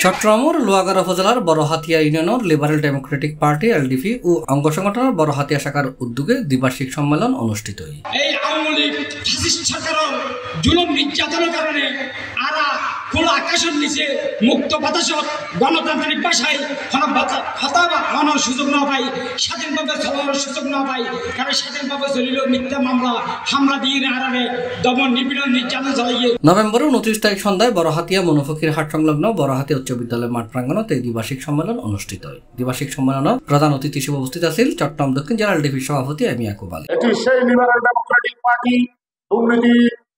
চট্টগ্রামের লোহাগাড়া উপজেলার বড়হাতিয়া ইউনিয়নের লিবারেল ডেমোক্রেটিক পার্টি এলডিপি ও অঙ্গ সংগঠনের বড়হাতিয়া শাখার উদ্যোগে দ্বিবার্ষিক সম্মেলন অনুষ্ঠিত হয়। এই আওয়ামী লীগ ফ্যাসিস্ট সরকারের জুলুম নির্যাতনের কারণে আরা খোলা আকাশের নিচে মুক্ত বাতাসত গণতান্ত্রিক ভাষায় কথা বানানোর সুযোগ না পাই, স্বাধীনভাবে চলার সুযোগ না পাই। কারণ স্বাধীনভাবে চলিল মিথ্যা মামলা হামলা দিয়ে আরারে দমন নিপীড়ন নির্যাতন চালিয়ে। নভেম্বরের 29 তারিখ সন্ধ্যায় বড়হাতিয়া মনোফকির হাট সংলগ্ন বড়হাতিয়া উচ্চ বিদ্যালয় মাঠ প্রাঙ্গণত এই দ্বিবার্ষিক সম্মেলন অনুষ্ঠিত হয়। দ্বিবার্ষিক সম্মেলনের প্রধান অতিথি হিসেবে উপস্থিত আছেন চট্টগ্রাম দক্ষিণ জেলা এলডিপির সভাপতি এম ইয়াকুব আলী। এটি সেই লিবারেল ডেমোক্রেটিক পার্টি দুর্নীতি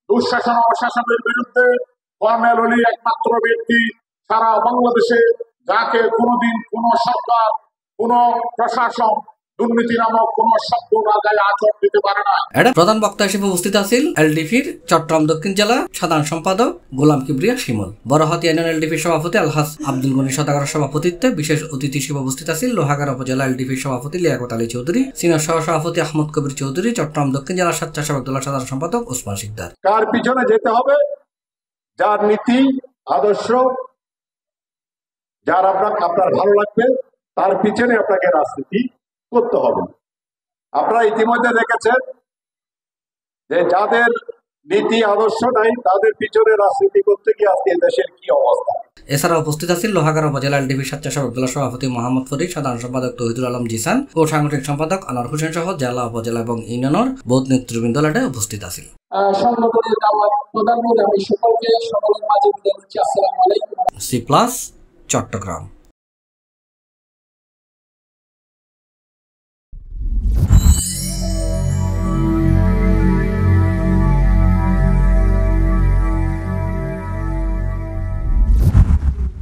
দুঃশাসন অশাসনের বিরুদ্ধে কর্নেল অলি একমাত্র ব্যক্তি সারা বাংলাদেশে যাকে কোনোদিন কোন সরকার কোন প্রশাসন দুর্নীতি নামক কোন শব্দ না গায়ে আচরণ দিতে পারে না। প্রধান বক্তা হিসেবে উপস্থিত আছেন এলডিপির চট্টগ্রাম দক্ষিণ জেলা সাধারণ সম্পাদক গোলাম কিবরিয়া শিমুল। বড়হাতিয়া ইউনিয়ন এলডিপির সভাপতি আলহাজ আব্দুল গনি সদাগরের সভাপতিত্বে বিশেষ অতিথি হিসেবে উপস্থিত আছেন লোহাগাড়া উপজেলা এলডিপির সভাপতি লিয়াকত আলী চৌধুরী, সিনিয়র সহ সভাপতি আহমদ কবির চৌধুরী, চট্টগ্রাম দক্ষিণ জেলা স্বেচ্ছাসেবক দলের সাধারণ সম্পাদক ওসমান শিকদার। কার পিছনে যেতে হবে? যার নীতি আদর্শ যার আপনার ভালো লাগবে তার পিছনে আপনাকে রাজনীতি করতে হবে। আপনারা ইতিমধ্যে দেখেছেন যে যাদের নীতি আদর্শ নাই তাদের পিছনে রাজনীতি করতে গিয়ে আজকে দেশের কি অবস্থা। এছাড়া উপস্থিত আছেন লোহাগাড়া উপজেলা এলডিপির স্বেচ্ছাসেবক দলের সভাপতি মোহাম্মদ ফরিদ, সাধারণ সম্পাদক তৌহিদুল আলম জিসান ও সাংগঠনিক সম্পাদক আনোয়ার হোসেন সহ জেলা উপজেলা এবং ইউনিয়নের বহুত নেতৃবৃন্দ উপস্থিত আছেন। সংগঠনের দাওয়াত প্রদান করে আমি সকলের মাঝে বিদায় নিচ্ছি। আসসালামু আলাইকুম। C+ চট্টগ্রাম।